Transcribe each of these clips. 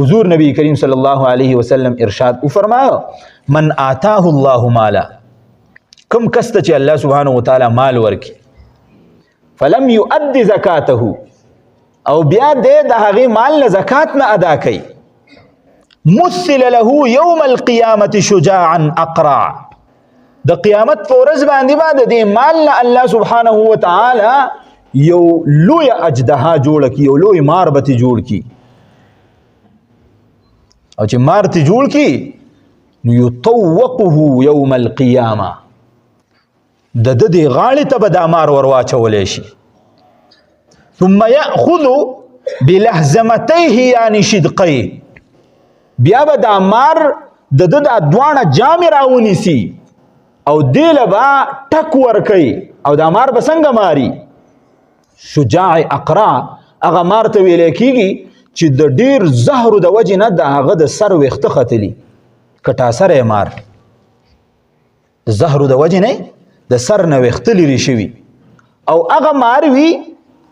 حضور نبی کریم صلی اللہ علیہ وسلم ارشاد فرمایا من آتاه اللہ مالا کم کس ته چې الله سبحانه وتعالی مال ورکی فلم يؤد زکاته او بیا دې د هغې مال نه زکات نه ادا کوي مثل له یوم القیامة شجاعا اقرع د قیامت په ورځ باندې به د دې مال نه الله سبحانه وتعالی یو لوی اجدها جوړ کړي یو لوی مار به ترې جوړ کړي او چې مار ترې جوړ کړي نو یطوقه یوم القیامه د د دې غاړې ته به دا مار ور واچولی شي ثم یأخذ بلهزمتیه یعنی شدقیه بیا به دا مار د د دا دواړه جامې راونیسي او دې له به ټک ورکوي او دا مار به څنګه ماري شجاع اقرع هغه مار ته ویلی کېږي چې د ډیر زهرو د وجې نه د هغه د سر ویښته ختلي کټاسری مار د زهرو د وجې نه د سر نه ویښته لرې شوي او هغه مار وي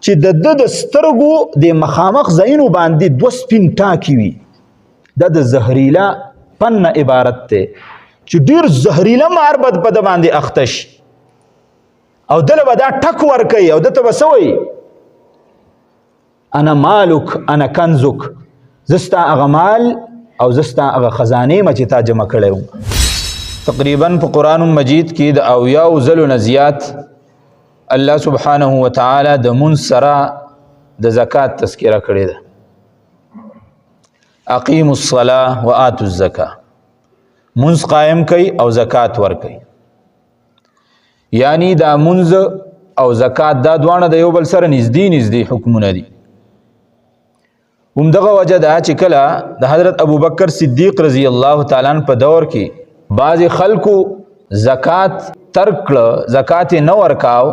چې د د سترګو د مخامخ ځایونو باندې دوه سپین ټاکي وي دا د زهریله پن نه عبارت دی چې ډیر زهریله مار به په ده باندې اخته شي او دله به دا ټک ورکوي او دته به څه وایي انا مالک انا کنزک زه ستا هغه مال او زه ستا هغه خزانې ما چې تا جمع کړی وم تقریبا په قرآن مجید کې د اویاو ځلو نه زیات الله سبحانه وتعالی د منځ سره د زکات تذکره کړې ده اقیموا الصلاة وآتوا الزکاة منځ قائم کوي او زکات ورکوي یعنی دا منځ او زکات دا دواړه د یو بل سره نږدې نږدې حکمونه دي همدغه وجه دا چې کله د حضرت ابوبکر صدیق رضی الله تعالی عنہ په دور کې بعض خلکو زکات ترک کړه زکات نه ورکاو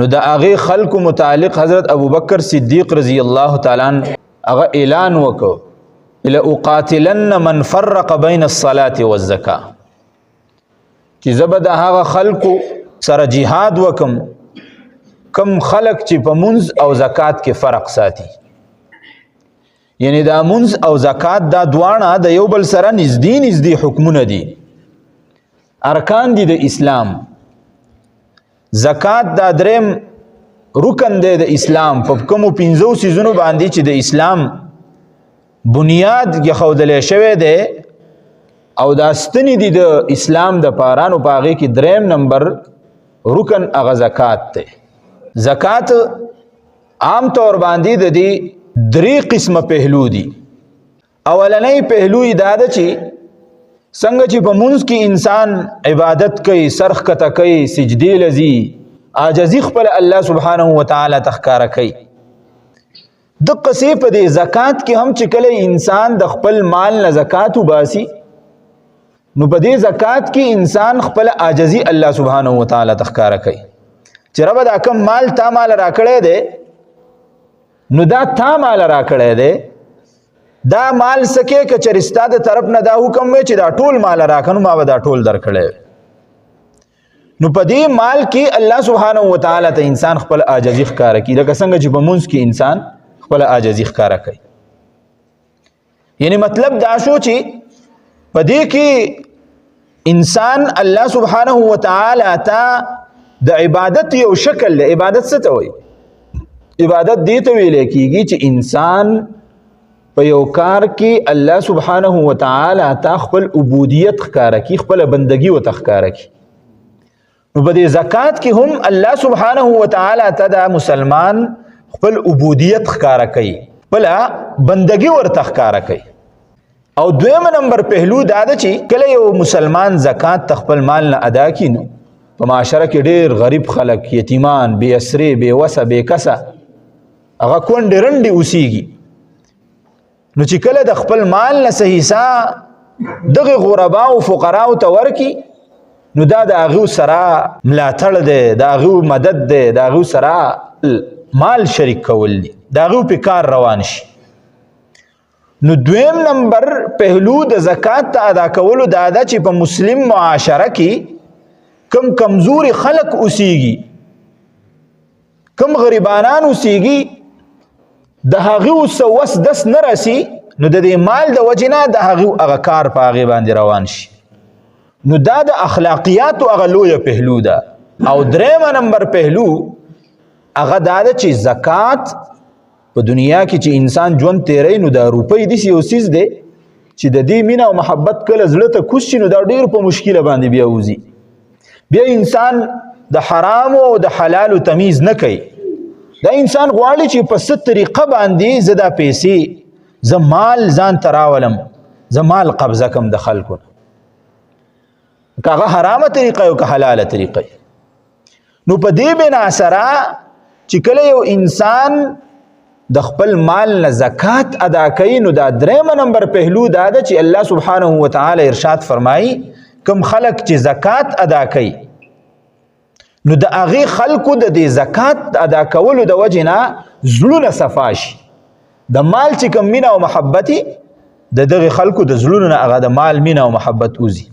نو د هغې خلکو متعلق حضرت ابوبکر صدیق رضی الله تعالی عنہ هغه اعلان وکړ لأقاتلن من فرق بین الصلاة والزکاة چې زه به د هغه خلکو سره جهاد وکم کم خلق چې په منځ او زکات کې فرق ساتي یعنی دا منځ او زکات دا دواړه د یو بل سره نږدې نږدې حکمونه دي ارکان دي د اسلام زکات دا دریم رکن دی د اسلام په کومو 15 څیزونو باندې چې د اسلام بنیاد یې شوی دی او دا ستنې دي د اسلام د پاره نو په هغې کې دریم نمبر رکن هغه زکات دی زکات عام طور باندې د دې درې قسمه پهلو دي اولنی پهلو یې دا ده چې څنګه چې په منځ کې انسان عبادت کوي سر ښکته کوي سجدې لځي عاجزي خپل الله سبحانه وتعالی ته ښکاره کوي دقسې په دې زکات کې هم چې کله انسان د خپل مال نه زکات وباسي نو په دې زکات کې انسان خپل عاجزي الله سبحانه وتعالی ته ښکاره کوي چې ربه دا کم مال تا مال راکړی دی نو دا تا مال راکړی دی دا مال سکه که چېرې ستا د طرف نه دا حکم وی چې دا ټول مال راکړه نو ما به دا ټول درکړی نو په دې مال کې الله سبحانه وتعالی ته انسان خپل عاجزي ښکاره کوي لکه څنګه چې په منځ کې انسان خپل عاجزي ښکاره کوي یعنی مطلب دا شو چې په دې کې انسان الله سبحانه وتعالی ته د عبادت یو شکل دی عبادت څه ته وایي عبادت دې ته ویلی کېږي چې انسان په یو کار کې الله سبحانه وتعالی ته خپل عبودیت ښکاره کړي خپله بندګي ورته ښکاره کړي نو په دې زکات کې هم الله سبحانه وتعالی ته دا مسلمان خپل عبودیت ښکاره کوي خپله بندګي ورته ښکاره کوي او دویم نمبر پهلو دا ده چې کله یو مسلمان زکات ته خپل مال نه ادا کړي نو په معاشره کې ډېر غریب خلک یتیمان بې اسرې بې وسه بې کسه هغه کونډې رنډې اوسیږي نو چې کله د خپل مال نه څه حصه دغه غرباو فقراو ته ورکړي نو دا د هغو سره ملاتړ دی د هغو مدد دی د هغو سره مال شریک کول دي د هغو په کار روان شي نو دویم نمبر پهلو د زکات ته ادا کولو دا ده چې په مسلم معاشره کې کم کمزوري خلق اوسیږي کم غریبانان اوسیږي د هغو څه وس دس نه رسي نو د دې مال د وجې نه د هغه کار په هغې باندې روان شي. نو دا د اخلاقیاتو هغه لویه پهلو ده. او درېیمه نمبر پهلو هغه دا ده چې زکات په دنیا کې چې انسان ژوند تیری نو دا روپۍ داسې یو څیز دی چې د دې مینه او محبت کله زړه ته کوز شي نو دا ډېر په مشکله باندې بیا وځي. بیا انسان د حرامو او د حلالو تمیز نه کوي. دا انسان غواړي چې په څه طریقه باندې زه دا پیسې زه مال ځان ته راولم، زه مال قبضه کم د خلکو نه، که هغه حرامه طریقه او که حلاله طریقه. نو په دې بنا سره چې کله یو انسان د خپل مال نه زکات ادا کوي نو دا درېیمه نمبر پهلو دا ده چې الله سبحانه وتعالی ارشاد فرمایي کم خلق چې زکات ادا کوي نو د هغې خلکو د دې زکات ادا کولو د وجې نه زړونه صفا شي. د مال چې کوم مینه او محبت د دغې خلکو د زړونو نه هغه د مال مینه او محبت وځي.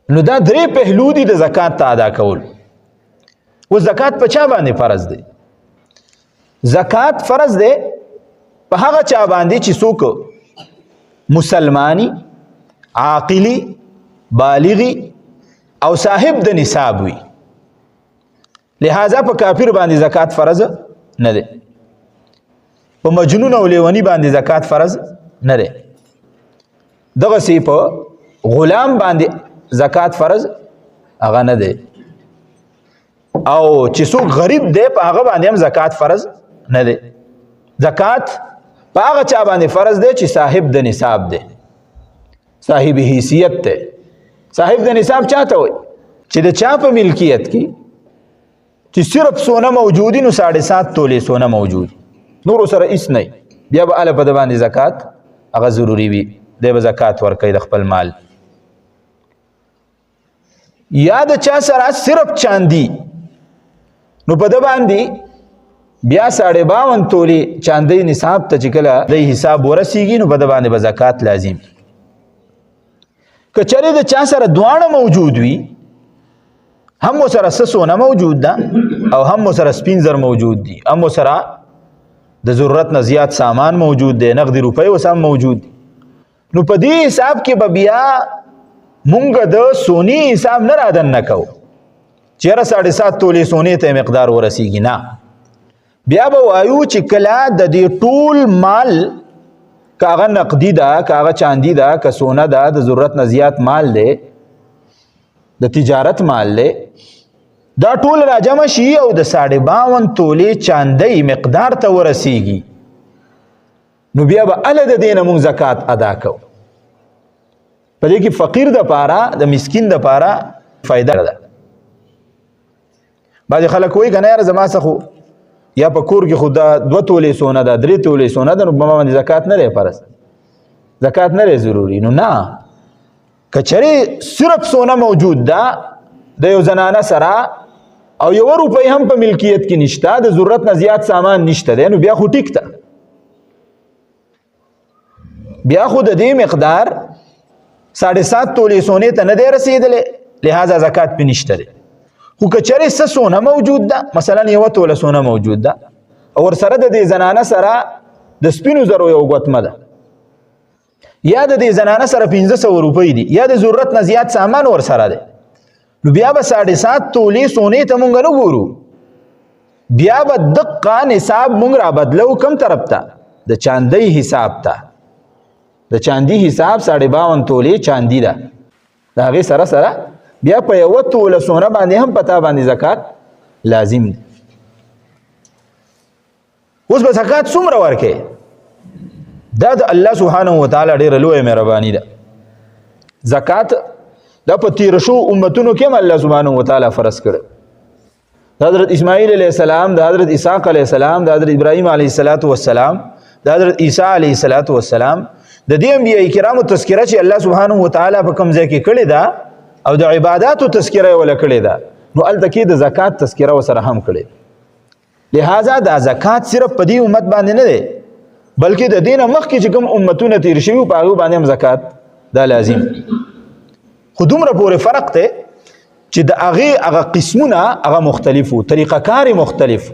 نو دا درې پهلو دي د زکات ته ادا کول. و زکات په چا باندې فرض دی؟ زکات فرض دی په هغه چا باندې چې څوک مسلمانی، عاقلی، بالغی او صاحب د نصاب وي. لہذا په کافر باندې زکات فرض نه دی، په مجنون او لیونی باندې زکات فرض نه دی، دغسې په غلام باندې زکات فرض هغه نه دی، او چې څوک غریب دی په هغه باندې هم زکات فرض نه دی. زکات په هغه چا باندې فرض دی چې صاحب د نصاب دی، صاحب حیثیت دی. صاحب د نصاب چاته وایي؟ چې د چا په ملکیت کې چې صرف سونه موجودي نو 7.5 تولې سونه موجود، نورو سره هیڅ نه، بیا به هله په ده باندې زکات هغه ضروري وي، دی به زکات ورکوي د خپل مال. یا د چا سره صرف چاندي نو په ده باندې بیا 52 تولې چاندۍ نصاب ته چې کله د حساب ورسیږي نو په ده باندې به زکات لازم. که چېرې د چا سره دواړه موجود وي، هم ورسره څه سونه موجود ده او هم ورسره سپین زر موجود دي، هم ورسره د ضرورت نه زیات سامان موجود دی، نقدي روپۍ اوس هم موجود دي، نو په دې حساب کې به بیا مونږ د سونی حساب نه رادن نه کوو چېره 7.5 تولې سونې ته مقدار ورسیږي، نه، بیا به وایو چې کله د دې ټول مال که هغه نقدي ده، که هغه چاندي ده، که سونه ده، د ضرورت نه زیات مال دی، د تجارت مال دی، دا ټول راجمع شي او د 52 تولې چاندۍ مقدار ته ورسیږي نو بیا به هله د دې نه مونږ زکات ادا کوو. په دې کې فقیر د پاره، د مسکین د پاره فایده ده. بعضې خلک وایي که نه یاره زما څه خو یا په کور کې خو دا 2 تولې سونه ده، 3 تولې سونه ده، نو په ما باندې زکات نه دی فرض، زکات نه دی ضروري. نو نه، که چېرې صرف سونه موجود ده د یو زنانه سره او 1 روپۍ هم په ملکیت کې نشته، د ضرورت نه زیات سامان نشته دی، نو بیا خو ټیک ده، بیا خو د دې مقدار 7.5 تولې سونې ته نه دی رسېدلی، لہذا زکات پې نشته دی. خو که چېرې څه سونه موجود ده، مثلا 1 توله سونه موجود ده او ورسره د دې زنانه سره د سپینو زرو یو ګوتمه ده، یا د دې زنانه سره 1500 روپۍ دي، یا د ضرورت نه زیات سامان ورسره دی، نو بیا به 7.5 تولې سونې ته مونږ نه ګورو، بیا به دقه نصاب مونږ را بدلو کوم طرف ته؟ د چاندۍ حساب ته. د چاندي حساب 52 تولې چاندي ده، د هغې سره سره بیا په 1 توله سونه باندې هم پتا باندې زکات لازم دی. اوس به زکات څومره ورکې؟ دا د الله سبحانه وتعالی ډېره لویه مهرباني ده. زکات دا په تېره شوو امتونو کې هم الله سبحانه وتعالی فرض کړی. د حضرت اسماعیل علیه السلام، د حضرت اسحاق علیه السلام، د حضرت ابراهیم علیه السلام، د حضرت عیسی علیه السلام، د دې انبیاء کرامو تذکره چې الله سبحانه وتعالی په کوم ځای کې کړې ده او د عباداتو تذکره یې وله کړې ده، نو هلته کې د زکات تذکره ورسره هم کړې ده. لہذا دا زکات صرف په دې امت باندې نه دی، بلکې د دې نه مخکې چې کوم امتونه تیر شوي په هغو باندې هم زکات دا لازم. خو دومره پورې فرق دی چې د هغې هغه قسمونه هغه مختلف وو، طریقه کار یې مختلف.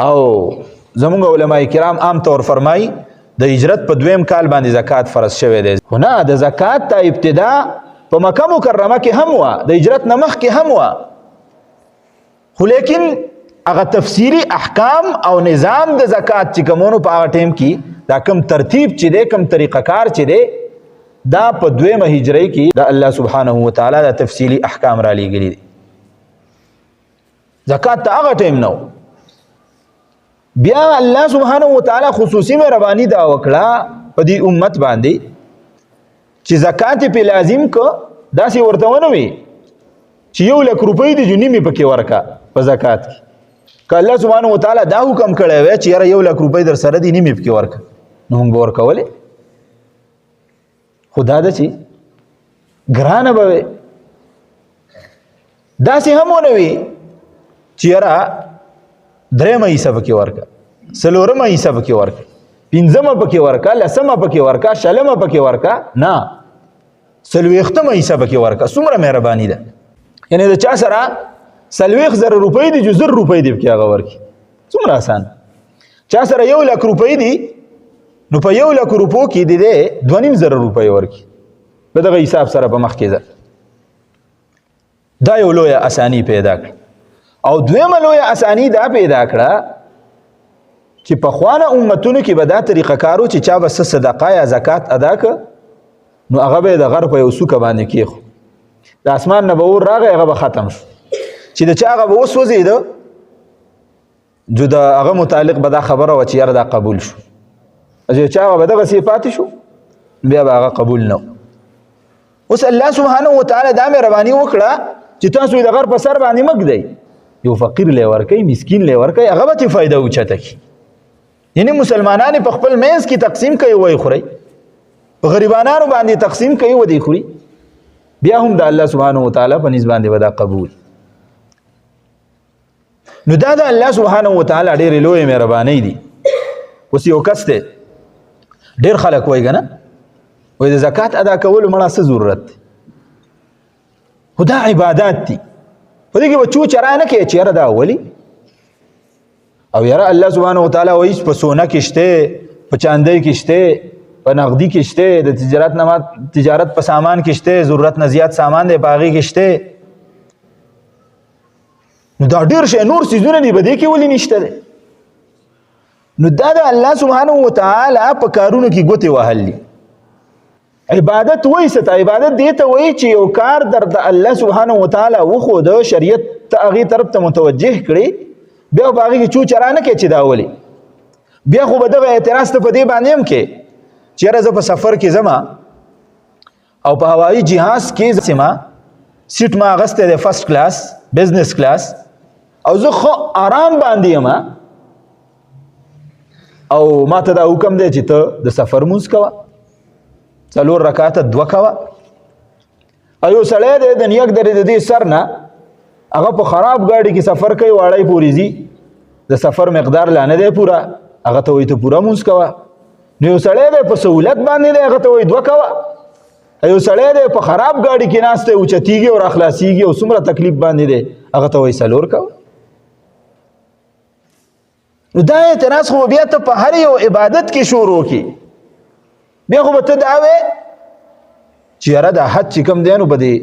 او زمونږ علماء کرام عام طور فرمایي د هجرت په 2م کال باندې زکات فرض شوی دی. خو نه، د زکات ته ابتدا په مکه مکرمه کې هم وه، د هجرت نه مخکې هم وه، خو لیکن هغه تفصیلی احکام او نظام د زکات چې کومونو په هغه ټیم کې دا کم ترتیب چې دی، کم طریقه کار چې دی، دا په 2مه هجري کې د الله سبحانه وتعالی د تفصیلی احکام را لېږلي دي. زکات ته هغه ټیم نه بیا الله سبحانه وتعالی خصوصي مهرباني دا وکړه په دې امت باندې چې زکات په لازم کو داسې ورته ونه وي چې 1 لک روپۍ دي جو نیمه پکې ورکا په زکات کې. که الله سبحانه وتعالی دا حکم کړی وي چې یاره 1 لک روپۍ در سره دي نیمه پکې ورکا، نو موږ به ورکولې. خدا ده چې ګرانه به وي، داسې هم ونه وي چې یاره 3مه حصه پکې ورکا، 4مه حصه پکې ورکا، 5مه پکې ورکا، 10مه پکې ورکا، 6مه پکې ورکا، نه 40مه حصه پکې ورکا. څومره مهرباني ده! یعنی د چا سره 40,000 روپۍ دي جو 1,000 روپۍ دي پکې هغه ورکي، څومره آسان. چا سره 1 لک روپۍ دي نو په 1 لک روپو کې د 2,500 روپۍ ورکي، په دغه حساب سره په مخ کې ده. دا یو لویه اساني پیدا کړه. او 2مه لویه اساني دا پیدا کړه چې په خوانه امتونو کې به دا طریقه کارو چې چا به صدقه یا زکات ادا ک نو هغه به د غر په یو سوکه باندې کېخو، د اسمان نه به اور راغی، هغه به ختم شو. چې د چا هغه به وسوځېده جو د هغه متعلق به دا خبره وه چې یاره دا قبول شو، چې چا هغه به دغسې پاتې شو بیا به هغه قبول نه و. اوس الله سبحانه وتعالی دا مهرباني وکړه چې تاسو یې د غر په سر باندې مه ږدئ، یو فقیر لی ورکئ، مسکین لی ورکئ، هغه به ترې فایده اوچته کړي. یعنی مسلمانان په خپل منځ کې تقسیم کوي وی خورئ، په غریبانانو باندې تقسیم کوي و دی خوري، بیا هم د الله سبحانه وتعالی په نسبت باندې ودا قبول. نو دا د الله سبحانه وتعالی ډېرې لویې مهربانۍ دي. اوس یو کس دی، ډېر خلک وایي که نه، وایي د زکات ادا کولو مړه څه ضرورت دی، خو دا عبادات دي، په دې کې به چو چرا نه کوې چې یاره دا ولي، او یاره الله سبحانه وتعالی وایي په سونه کې شته، په چاندۍ کې شته، په نقدي کې شته، د تجارت په سامان کې شته، ضرورت نه زیات سامان دی په هغې کې شته. نو دا ډېر شی نور څیزونه دي په دې کې ولې نشته دی؟ نو دا د الله سبحانه وتعالی په کارونو کې ګوتې وهل دي. عبادت وایي څه ته؟ عبادت دې ته وایي چې یو کار در د الله سبحانه وتعالی وښوده، شریعت ته هغې طرف ته متوجه کړې، بیا په هغې کې چو چرا نه کوې چې دا ولې. بیا خو به دغه اعتراض ته په دې باندې هم کې چې یاره زه په سفر کې ځم او په هوایي جهاز کې ځم، سیټ ما اخیستی دی فرست کلاس، بزنس کلاس، او زه خو آرام باندې یم، او ما ته دا حکم دی چې ته د سفر مونځ کوه، 4 رکعاته 2 کوه. او یو سړی دی د نیک درې د دې سر نه هغه په خراب ګاډي کې سفر کوي، واړی پورې ځي، د سفر مقدار لا نه دی پوره، هغه ته وایي ته پوره مونځ کوه. نو یو سړی دی په سهولت باندې دی، هغه ته وایي 2 کوه. یو سړی دی په خراب ګاډي کې ناست دی، اوچتېږي او راخلاصېږي او څومره تکلیف باندې دی، هغه ته وایي 4 کوه. نو دا اعتراض خو بیا ته په هر یو عبادت کې شروع کړي، بیا خو به ته دا وې چې یاره دا حج چې کوم دی نو په دې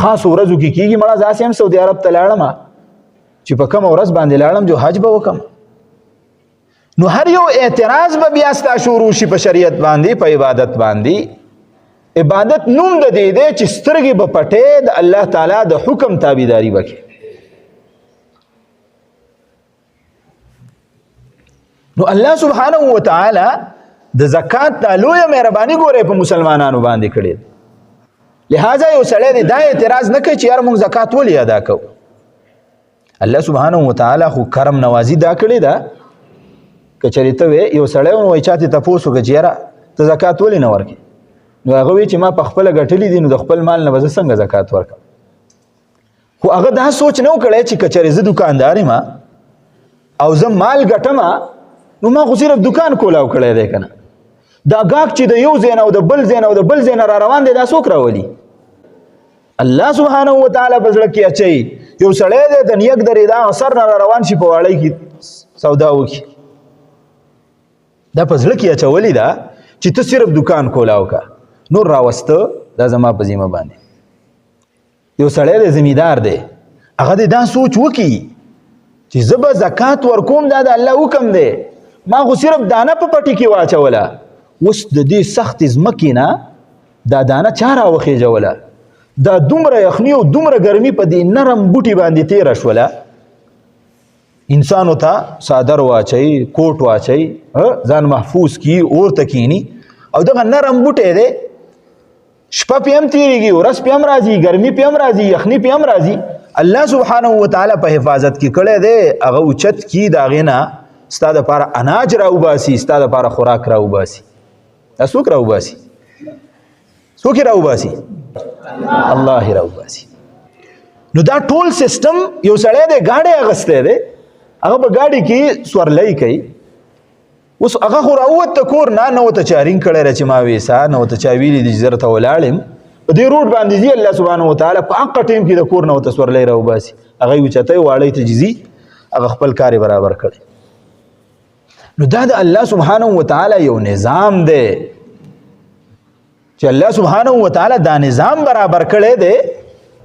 خاصو ورځو کې کېږي، مړه زه هسې هم سعودي عرب ته لاړم چې په کومه ورځ باندې لاړم جو حج به وکړم. نو هر یو اعتراض به بیا ستا شروع شي په شریعت باندې، په عبادت باندې. عبادت نوم د دې دی چې سترګې به پټې د الله تعالی د حکم تابعداري به کوې. نو الله سبحانه وتعالی د زکات دا لویه مهرباني ګورئ په مسلمانانو باندې کړې. لہذا یو سړی دی دا اعتراض نه کوي چې یار موږ زکات ولې ادا کوو. الله سبحانه وتعالی خو کرم نوازي دا کړې ده، که چېرې ته وې یو سړی وایي چا ته تپوس وکړه چې یاره ته زکات ولې نه ورکړې، نو هغه وایي چې ما په خپله ګټلي دي، نو د خپل مال نه به زه څنګه زکات ورکړم. خو هغه دا سوچ نه و کړی چې که چېرې زه دوکاندار یم او زه مال ګټم، نو ما خو صرف دکان کولاو کړی دی که نه، دا ګاهک چې د یو ځای نه او د بل ځای نه او د بل ځای نه را روان دی، دا څوک راولي؟ الله سبحانه و تعالی بزړه کې اچي یو سړی دی د نیک درې دا اثر نه روان شي په واړی کې سودا وکړي دا په زړه کې اچولې ده چې ته صرف دکان کولاو کا نور راوسته دا زما په ذمه باندې یو سړی دی زمیدار دی هغه دا سوچ وکړي چې زه به زکات ورکوم دا د الله حکم دی ما خو صرف دانه په پټي کې واچوله اوس د دې سخت ځمکې نه دا دانه چا راوخېجوله دا دومره یخني او دومره ګرمي په دې نرم بوټي باندې تېره شوله انسانو ته صادر واچوي کوټ واچوي ځان محفوظ کړي اور ته کښېني او دغه نرم بوټی دی شپه پې هم تېرېږي ورځ پې هم راځي ګرمي پې هم راځي یخني پې هم راځي الله سبحانه وتعالی په حفاظت کې کړی دی هغه اوچت کړي د هغې نه ستا دپاره اناج راوباسي ستا دپاره خوراک راوباسي دا څوک راوباسي څوک یې راوباسي الله یې راوباسي نو دا ټول سیسټم یو سړی دی ګاډی اغستی دی هغه په ګاډي کې سورلی کوي اوس هغه خو راووت کور نه ورته چا رینګ کړی ده چې ما ویسا نه ورته چا ویلي دي چې زه درته ولاړ یم په دې روډ باندې ځي الله سبحانه وتعالی په هغه ټیم کې د کور نه ورته سورلی راوباسي هغه یې اوچتی واړی ته چې ځي هغه خپل کار یې برابر کړی نو دا د الله سبحانه وتعالی یو نظام دی چې الله سبحانه وتعالی دا نظام برابر کړی دی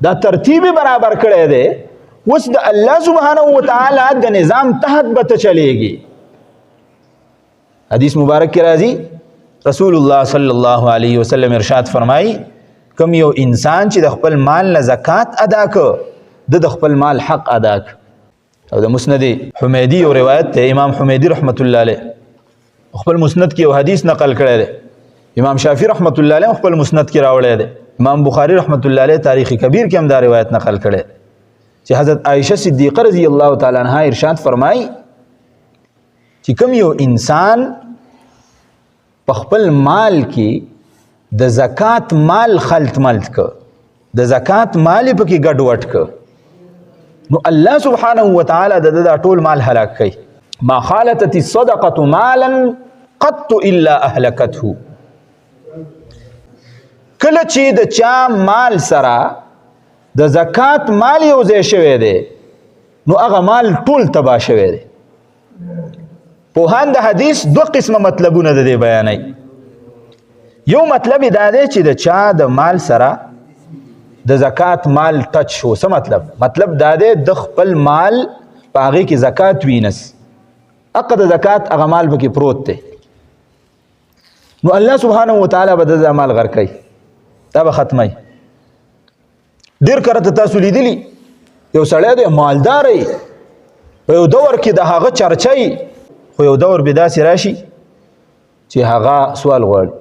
دا ترتیب برابر کړی دی اوس د الله سبحانه وتعالی د نظام تحت به ته چلیږي حدیث مبارک کې راځي رسول الله صلی الله علیه وسلم ارشاد فرمایي کوم یو انسان چې د خپل مال نه زکات ادا کړ د خپل مال حق ادا کړ او د مسند حمیدی او روایت ته امام حمیدی رحمت الله علیه خپل مسند کې یو حدیث نقل کړی دی امام شافعی رحمت الله علیه خپل مسند کې راوړی دی امام بخاری رحمت الله علیه تاریخ کبیر کې هم دا روایت نقل کړی چې حضرت عائشه صدیقه رضی الله تعالی عنها ارشاد فرمایي چې کوم یو انسان په خپل مال کې د زکات مال خلط ملت ک د زکات مال په کې ګډ وډ ک نو الله سبحانه وتعالى د ټول مال هلاک کوي ما خالتت الصدقه مالا قط الا اهلكته کله چې د چا مال سره د زکات مال یو ځای شوی دی نو هغه مال ټول تباه شوی دی پوهان د حدیث دو قسمه مطلبونه د دې بیانوي یو مطلب دا دی چې د چا د مال سره د زکات مال ټچ شو څه مطلب دا دی د خپل مال په هغې کې زکات وینس حق د زکات هغه مال پکې پروت دی نو الله سبحانه وتعالی به د مال غر کوي دا به ختمی ډېر کرته تاسو لیدلی یو سړی دی مالدار یې په یو دور کې د هغه چرچی خو یو دور به داسې راشي چې هغه سوال غواړي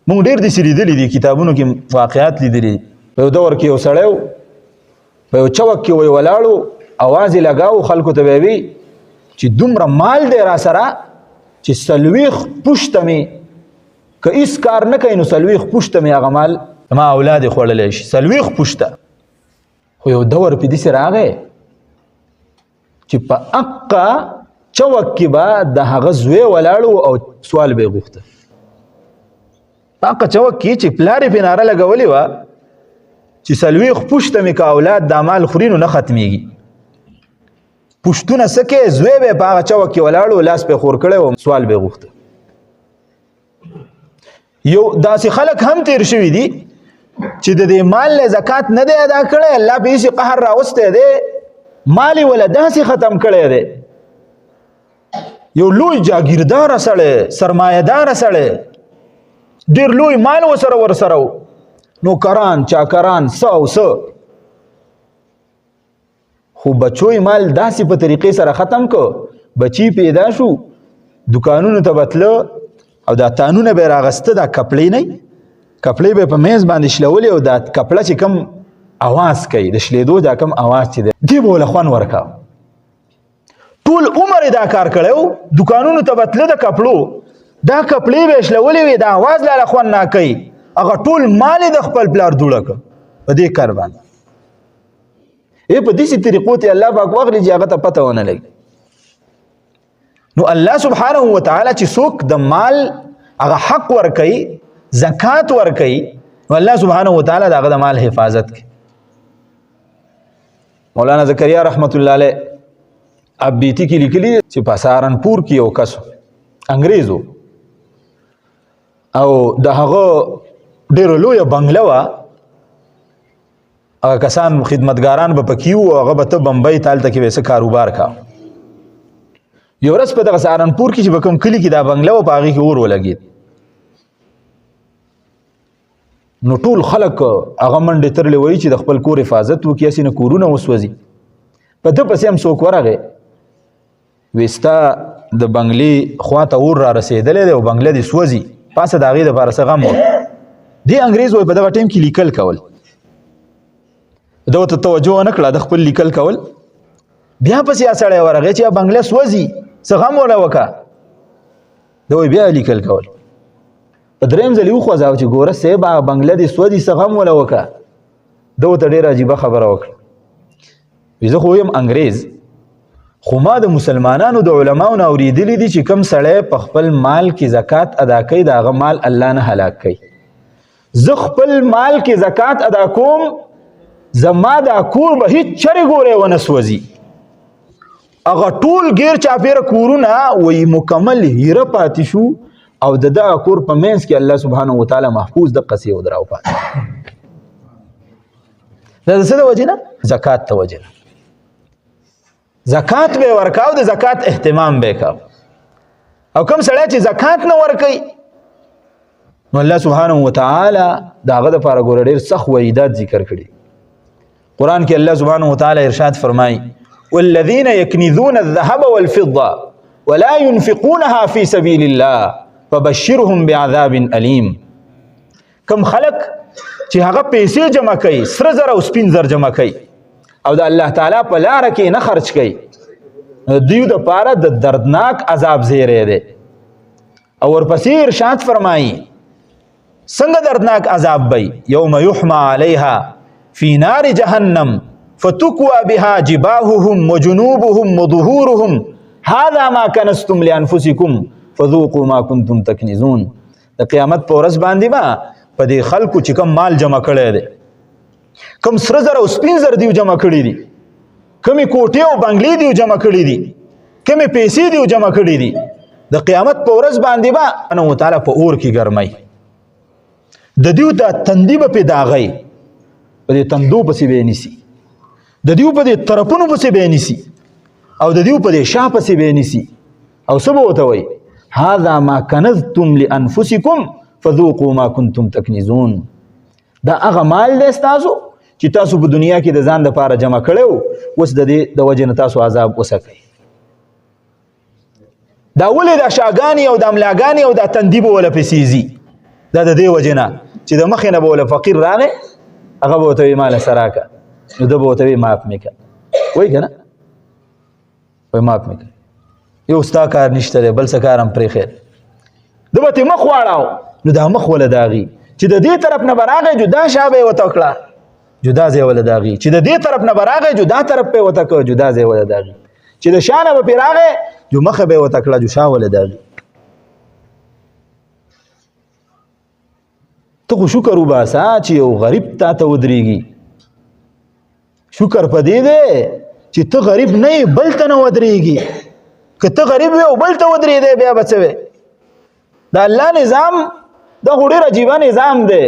مونږ ډېر داسې لیدلي دي کتابونو کې واقعات لیدلي په یو دور کې یو سړی و په یو چوک کې وی ولاړو اواز یې لګاو خلکو ته به وی چې دومره مال دی را سره چې څلوېښت پوښته مې که هېڅ کار نه کوي نو څلوېښت پوښته مې هغه مال ما اولاد یې خوړلی شي څلوېښت پوښته خو یو دور پې داسې راغی چې په حقه چوک کې به د هغه زوی ولاړو او سوال به یې غوښته په حقه چوک کې چې پلار یې پې ناره لګولې وه چې څلوېښت پوښته مې که اولاد دا مال خوري نو نه ختمیږي پوښتونه څه کوې زوی به یې په هغه چوک کې ولاړو لاس پې خور کړی و سوال به یې غوښته یو داسې خلک هم تیر شوي دي چې د دې مال نه زکات نه دی ادا کړی الله په هېڅ قهر راوستی دی مال یې وله داسې ختم کړی دی یو لوی جاګیرداره سړی سرمایهداره سړی ډېر لوی مال ورسره و نوکران چاکران څه او څه خو بچو یې مال داسې په طریقې سره ختم که بچی پیدا شو دکانونو ته به تله او دا تانونه به یې راغسته دا کپړې نه کپړې به یې په میز باندې شلولې او دا کپړه چې کم اواز کوي د شلېدو دا کم اواز چې دی دې به ورله خوند ورکاو ټول عمر یې دا کار کړی و دکانونو ته به تله د کپړو دا کپړې به یې شلولې وې دا اواز لاله خوند نه کوي هغه ټول مال یې د خپل پلار دوړه کړ په دې کار باندې په داسې طریقو ته الله پاک واخلي چې هغه ته پته ونه لګي نو الله سبحانه وتعالی چې څوک د مال هغه حق ورکوي زکات ورکوي نو الله سبحانه وتعالی دغه د مال حفاظت کوي. مولانا زکریا رحمت الله علیه ابیتی کې لیکلي چې په سهارنپور کې یو کس انګریزو او د هغه ډېره لویه بنګله وه، هغه کسان خدمتګاران به پکې وو، هغه به ته بمبۍ ته هلته کې به څه کاروبار کا. یو ورځ په دغه سهارنپور کې چې به کوم کلي کې دا بنګله وه په هغې کې اور ولګېد. نو ټول خلک هغه منډې ترلې وایي چې د خپل کور حفاظت وکړي، هسې نه کورونه وسوځي. په ده پسې هم څوک ورغی وایي ستا د بنګلې خوا ته اور را رسېدلی دی او بنګله دې سوځي، پاسه د هغې دپاره څه غم و. دې انګریز وایي په دغه ټایم کې لیکل کول، ده ورته توجه ونه کړه، د خپل لیکل کول. بیا پسې هغه سړی ورغی چې بنګله سوځي، څه غم وله وکړه. ده وایي بیا لیکل کول. په درېیم ځل یې وخوځاوه چې ګوره صاحب هغه بنګله دې سوځي، څه غم وله وکړه. ده ورته ډېره عجیبه خبره وکړه، وایي زه خو یم انګریز، خو ما د مسلمانانو د علماو نه اورېدلي دي چې کوم سړی په خپل مال کې زکات ادا کوي د هغه مال الله نه هلاک کوي. زه خپل مال کې زکات ادا کوم، زما دا کور به هیڅ چرې ګورې ونه سوځي. هغه ټول غیر چاپېره کورونه وایي مکمل هیره پاتې شو او د دغه کور په منځ کې الله سبحانه وتعالی محفوظ د قصې ودراو پاتې. دا د څه د وجې نه؟ زکات ته وجې نه. زکات به ورکاو، د زکات اهتمام به کاو. او کوم سړی چې زکات نه ورکوي نو الله سبحانه وتعالی د هغه دپاره ګوره ډېر سخت وعیدات ذکر کړي. قرآن کې الله سبحانه وتعالی ارشاد فرمایي والذین یکنزون الذهب والفضة ولا ينفقونها في سبيل الله فبشرهم بعذاب الیم. کم خلق چې هغه پیسې جمع کوي، سره زر او سپین زر جمع کوي او د الله تعالی په لاره کې نه خرج کوي، دوی دپاره د دردناک عذاب زیری دی. او ورپسې ارشاد فرمایي څنګه دردناک عذاب بی؟ یوم یحمى علیها فی نار جهنم فتکوى بها جباههم وجنوبهم وظهورهم هذا ما کنزتم لانفسکم فذوقوا ما کنتم تکنزون. د قیامت په ورځ باندې به په دې خلکو چې کوم مال جمع کړی دی، کوم سره زر او سپین زر دیو جمع کړي دي، کومې کوټې او بنګلې دیو جمع کړي دي، کومې پیسې دیو جمع کړي دي، د قیامت په ورځ باندې به الله تعالی په اور کې ګرموي. د دیو دا تندي به پې داغی، په دې تندو پسې به یې نیسي، د دیو په دې طرفونو پسې به یې نیسي او د دیو په دې شا پسې به یې نیسي او څه به ورته وایي هذا ما کنزتم لانفسکم فذوقوا ما کنتم تکنزون. دا هغه مال دی ستاسو چې تاسو په دنیا کې د ځان دپاره جمع کړی و، اوس د دې د وجې نه تاسو عذاب وڅکئ. دا ولې دا شاګانې او دا ملاګانې او دا تندي به وله پسې ځي؟ دا د دې وجې نه چې د مخې نه به وله فقیر راغی، هغه به ورته وایي ماله څه راکړه، نو ده به ورته وایي معاف مې کړه. وایي که نه؟ وایي معاف مې کړه، یو ستا کار نشته دی، بل څه کار هم پرېښی. ده به ترې مخ واړاو نو دا مخ وله داغي، چې د دې طرف نه به راغی جدا شا به یې ورته کړه، جدا ځای وله داغي، چې د دې طرف نه به راغی جدا طرف به یې ورته کړه، جدا ځای وله داغي، چې د شا نه به پرې راغی جو مخه به یې ورته کړه، جو شا وله داغي. ته خو شکر وباسه چې یو غریب تا ته ودرېږي. شکر په دې دی چې ته غریب نه یې، بل ته نه ودرېږي. که ته غریب وې او بل ته ودرېدی بیا به څه وې؟ د الله نظام دا خو ډېر عجیبه نظام دی.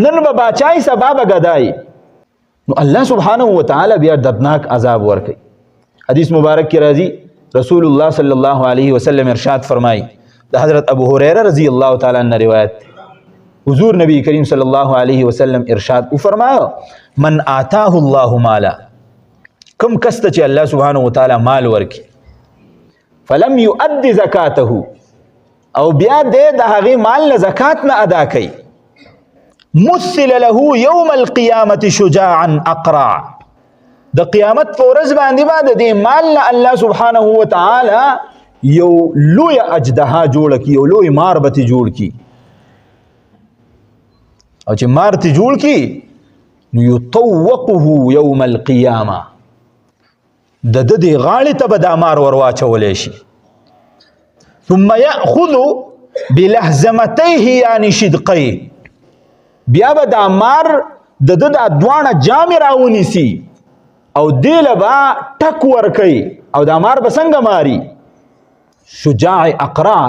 نن به باچای سبا به ګدای. نو الله سبحانه وتعالی بیا دردناک عذاب ورکوي. حدیث مبارک کې راځي رسول الله صلی الله علیه وسلم ارشاد فرمایي، د حضرت ابو هریره رضی الله تعالی عنہ روایت، حضور نبی کریم صلی الله علیه وسلم ارشاد فرمایا من آتاه الله مالا، کم کس ته چې الله سبحانه وتعالی مال ورکي، فلم يؤد زکاته، او بیا دې د هغې مال نه زکات نه ادا کوي، مثل له یوم القیامة شجاعا اقرع، د قیامت په ورځ باندې به د دې مال نه الله سبحانه وتعالی یو لوی اجدها جوړ کی، یو لوی مار به ترې جوړ کی، او چې مار ترې جوړ کی نو یطوقه یوم القیامة، د ده دې غاړې ته به دا مار ور واچولی شي، ثم یأخذ بلهزمتیه یعنی شدقیه، بیا به دا مار د ده دا دواړه جامې راونیسي او دې له به ټک ورکوي او دا مار به څنګه ماري؟ شجاع اقرع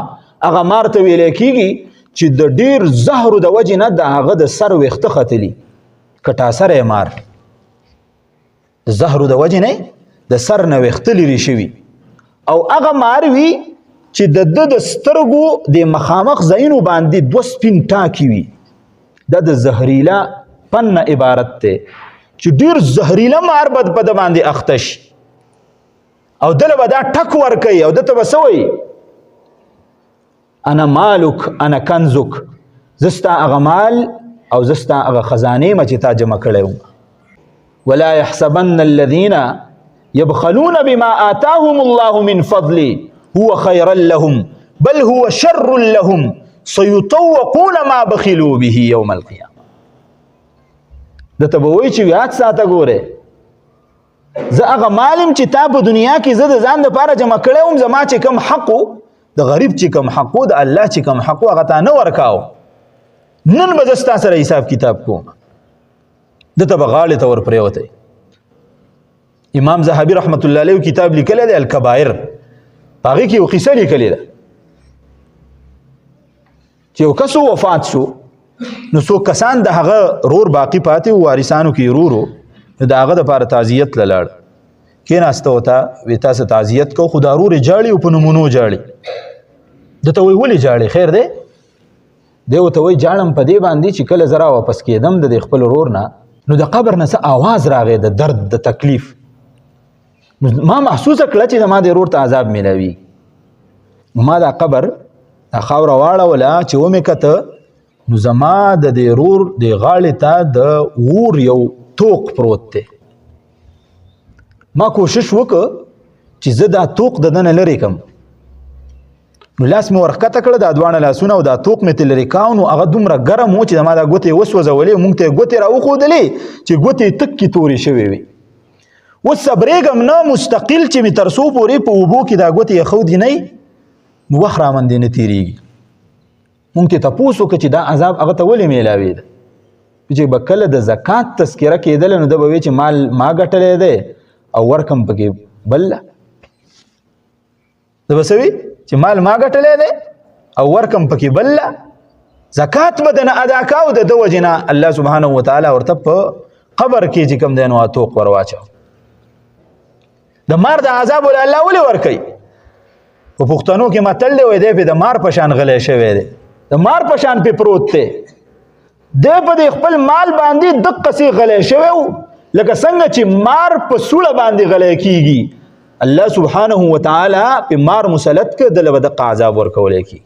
هغه مار ته ویلی کېږي چې د ډېر زهرو د وجې نه د هغه د سر ویښته ختلي، کټاسری مار د زهرو د وجې نه د سر نه ویښته لرې شوي، او هغه مار وي چې د ده د سترګو د مخامخ ځایونو باندې دوه سپین ټاکي وي. دا د زهریله پن نه عبارت دی چې ډېر زهریله مار به په ده باندې اخته شي او دله به دا ټک ورکوي او ده ته به څه وایي؟ انا مالک انا کنزک، زه ستا هغه مال او زه ستا هغه خزانې یم چې تا جمع کړی وم. ولا يحسبن الذين يبخلون بما آتاهم الله من فضله هو خيرا لهم بل هو شر لهم سيطوقون ما بخلوا به يوم القيامه. دته به وایي چې یاد ساته ګوره زه هغه مال یم چې تا په دنیا کې زه د ځان دپاره جمع کړی وم، زما چې کوم حق و د غریب چې کوم حق و د الله چې کوم حق و هغه تا نه ورکاو، نن به زه ستا سره حساب کتاب کوم. دته به غاړې ته ورپرېوتی. امام ذهبي رحمت الله علیه کتاب لیکلی دی الکبائر، په هغې کې یو قصه لیکلې ده چې یو کس وفات شو، نو څو کسان د هغه رور باقي پاتې و، وارثانو کې ورور و، نو د هغه دپاره تعزیت له لاړ، کېناسته ورته وایي تاسې تعزیت کو، خو دا رور یې جاړي او په نمونو جاړي. ده ته وایي ولې جاړې خیر دی؟ دی ورته وایي جاړم په دې باندې چې کله زه راواپس کېدم د دې خپل ورور نه، نو د قبر نه څه آواز راغی د درد د تکلیف، ما محسوسه کړه چې زما د ورور ته عذاب میلاوي. نو ما دا قبر دا خاوره واړوله چې ومې کته، نو زما د دې ورور د غاړې ته د اور یو توق پروت دی. ما کوشش وکړ چې زه دا توق د ده نه لرې کړم، نو لاس مې ورښکته کړه، دا دواړه لاسونه او دا توق مې ترې لرې کاو، نو هغه دومره ګرم و چې زما دا ګوتې وسوځولې، مونږ ته یې ګوتې راوښودلې چې ګوتې تکې تورې شوې وې. اوس صبرېږم نه مستقل چې مې تر څو پورې په اوبو کې دا ګوتې ایښودې نه وي، نو وخت رامندې نه تېرېږي. مونږ ته تپوس وکړه چې دا عذاب هغه ته ولې میلاوې ده؟ چې به کله د زکات تذکره کېدله نو ده به وی چې مال ما ګټلی دی او ورکم پکې بل ده به څه وي چې مال ما ګټلی دی او ورکم پکې بل ده. زکات به دنه ادا کاو د ده وجې نه الله سبحانه وتعالی ورته په قبر کې چې کوم دی نو توق ور واچو. د مار د عذاب ول الله ولې ورکوي؟ په پښتنو کې متل دی وایي دی پې د مار په شان غلی شوی دی، د مار په شان پې پروت دی، دی په د خپل مال باندې دقسې غلی شوی و لکه څنګه چې مار په سوړه باندې غلی کېږي. الله سبحانه وتعالی په مار مسلط که دله به دقه عذاب ورکولی کېږي.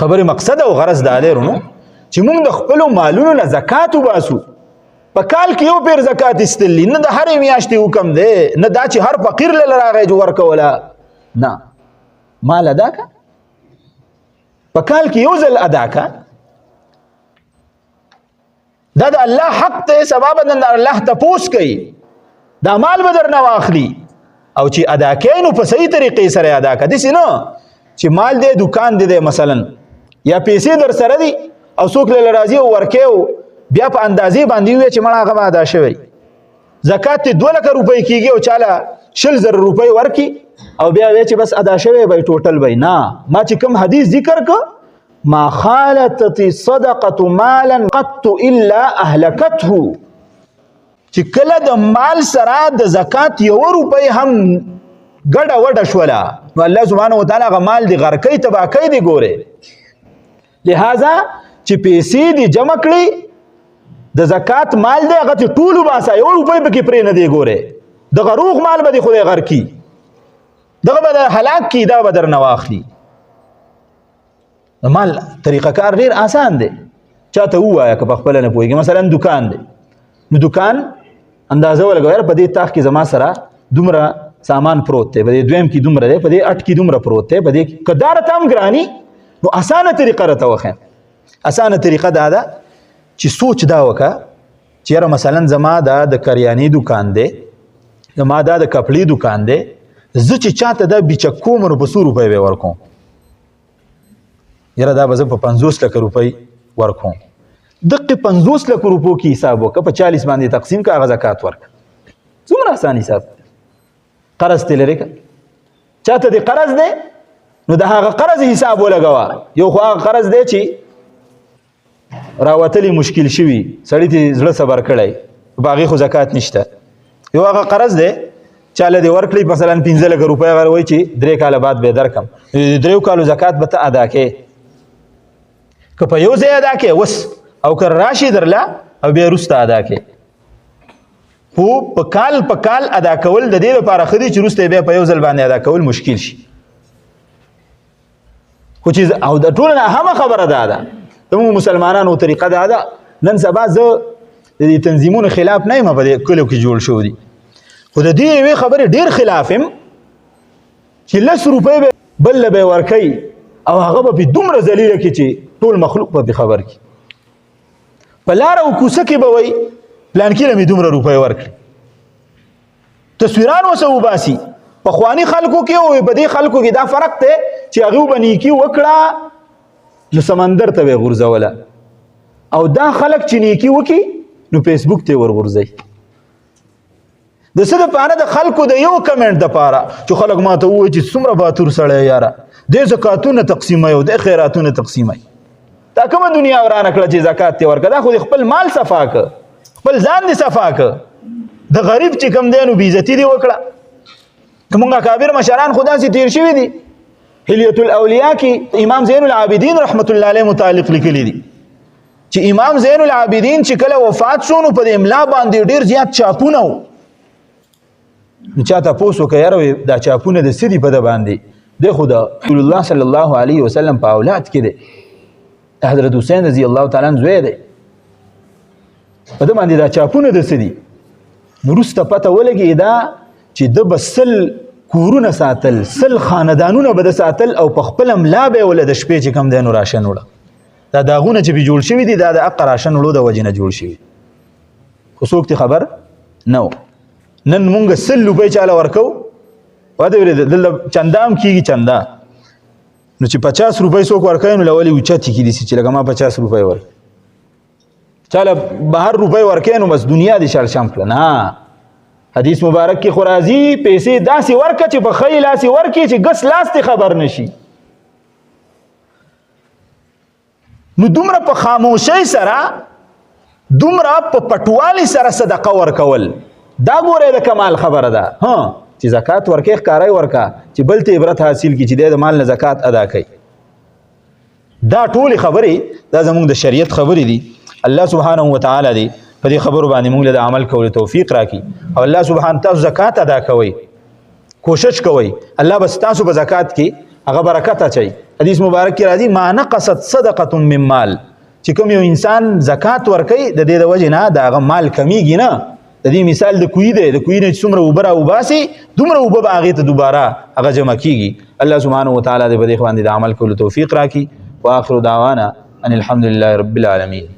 خبرې مقصد او غرض دا دی رونو چې موږ د خپلو مالونو نه زکات وباسو. په کال کې یو پیر زکات ایستلی، نه د هرې میاشتې حکم دی، نه دا چې هر فقیر له راغی جو ورکوله، نه مال ادا که، په کال کې یو ځل ادا که، دا د الله حق دی، سبا به د الله تپوس کوي، دا مال به درنه واخلي او چې ادا کوي نو په صحیح طریقې سره ادا که. داسې نه چې مال دی دکان دی مثلا یا پیسې در سره دي او څوک له راځي او ورکوي بیا په اندازې باندې وي چې مړه هغه به ادا شوی. زکات ته 2 لک روپۍ کېږي او چاله 20,000 روپۍ ورکي او بیا وی چې بس ادا شوی به ټوټل وي. نه، ما چې کوم حدیث ذکر که ما خالطت صدقه مالا قط الا اهلكته، چې کله د مال سره د زکات 1 روپۍ هم ګډه وډه شوله نو الله سبحانه وتعالی هغه مال دی غرقی تباکی دی. ګوره لہذا چې پیسې دی جمع کړي د زکات مال دی هغه ټول وباسه، 1 روپۍ پکې پرې نه دی. ګوره دغه روغ مال به دی خدای غرقي، دغه به هلاک کی، دا به درنه واخلي. مال طریقه کار ډیر آسان دی، چاته ووایه که په خپله نه پوهېږي. مثلا دکان دی، نو دکان اندازه ولګوه په دې تاخ کې زما سره دومره سامان پروت دی، په دې دویم کې دومره دی، په دې اټ کې دومره پروت دی، په دې که دا راته هم ګراني نو اسانه طریقه راته وښیم. اسانه طریقه دا ده چې سوچ دا وکړه چې یاره مثلا زما دا د کریانې دکان دی، زما دا د کپړې دکان دی، زه چې چاته دا بیچک کوم نو په 100 روپۍ به ورکوم، یاره دا به زه په 50 لکه روپۍ ورکوم دقه 50 لک روپو کې حساب وکړه په 40 باندې تقسیم کا هغه زکات ورکړه څومره آسان حساب قرض ته لري چاته د قرض دی نو د هغه قرض حساب ولګوا یو خو هغه قرض دی چې راوتلی مشکل شوي سړی ته زړه صبر کړی باغې خو زکات نشته یو هغه قرض دی چاله دی ورکړي مثلا 15 لک روپۍ هغه وایي چې 3 کاله بعد به درکم 3 کالو زکات به ته ادا کې که په یو ځای ادا کې وس او که راشي درله او بیا وروسته ادا کې خو په کال ادا کول د دې لپاره ښه دي چې وروسته بیا په یو ځل باندې ادا کول مشکل شي خو چې او د ټولو نه اهمه خبره دا ده زموږ مسلمانانو طریقه دا ده نن سبا زه د دې تنظیمونو خلاف نه یم په دې کلیو کې جوړ شوي دي خو د دې یوې خبرې ډېر خلاف یم چې 10 روپۍ به بل له به یې ورکوي او هغه به پې دومره ذلیله کړي چې ټول مخلوق به پې خبر کړي په لاره او کوڅه کې به وایي پلان کې مې دومره روپۍ ورکړي تصویران ورسه وباسي پخواني خلکو کې او په دې خلکو کې دا فرق دی چې هغوی به نیکي وکړه نو سمندر ته به یې غورځوله او دا خلک چې نیکي وکړي نو فیسبوک ته یې ورغورځوي د څه دپاره د خلکو د یو کمنټ دپاره چې خلک ما ته ووایي چې څومره باتور سړی یاره دی زکاتونه تقسیموي او دی خیراتونه تقسیموي دا کومه دنیا ورانه کړه چې زکات ته ورکړه دا خو د خپل مال صفا که خپل ځان دې صفا که د غریب چې کوم دی نو بېعزتي دې وکړه که مونږ اکابر مشران خو داسې تېر شوي دي حلیة الاولیاء کې امام زین العابدین رحمت الله علیه متعلق لیکلي دي چې امام زین العابدین چې کله وفات شو نو په د املا باندې ډېر زیات چاپونه و نو چا تپوس وکړه یاره دا چاپونه د څه دي په ده باندې دی خو د رسول الله صلی الله علیه وسلم په اولاد کې دی حضرت حسین رضی الله تعالی عنه زوی دی په ده باندې دا چاپونه د څه دي نو وروسته پته ولګي دا چې ده به 100 کورونه ساتل 100 خاندانونه به ده ساتل او په خپله ملا به یې وله د شپې چې کوم دی نو راشن وړه دا داغونه چې پې جوړ شوي دي دا د حقه راشن وړو د وجې نه جوړ شوي خو څوک ته خبر نه و نن مونږ 100 روپۍ چاله ورکو واده ورې دلته چنده هم کېږي چنده نو چې 50 روپۍ څوک ورکوي نو له ولې اوچتې کېدي چې لکه ما 50 روپۍ ورکړي چاله بهر روپۍ ورکوي نو بس دنیا دې شړشم کړه نه حدیث مبارک کې خو راځي پیسې داسې ورکړه چې په ښی لاسې ورکړي چې ګس لاس ته خبر نشي نو دومره په خاموشۍ سره دومره په پټوالي سره صدقه ورکول دا ګوره د کمال خبره ده چې زکات ورکې ښکاری ورکا چې بل ته عبرت حاصل کی چې د مال نه زکات ادا کړي دا ټول خبرې دا زموږ د شریعت خبرې دي الله سبحانه و تعالی دی په دې خبرو باندې موږ له عمل کولو توفیق راکړي او الله سبحانه تاسو زکات ادا کوئ کوشش کوئ الله بس تاسو په زکات کې هغه برکت اچي حدیث مبارک کې راځي ما نقصت صدقه من مال چې کوم یو انسان زکات ورکوي د دې د وجې نه د هغه مال کمیږي نه د دې مثال د کوی دی د کوی نه چې څومره اوبه راوباسي دومره اوبه به هغې ته دوباره هغه جمع کیږي الله سبحانه وتعالی دې په دې باندې د عمل کولو توفیق راکړي واخر دعوانا ان الحمد لله رب العالمین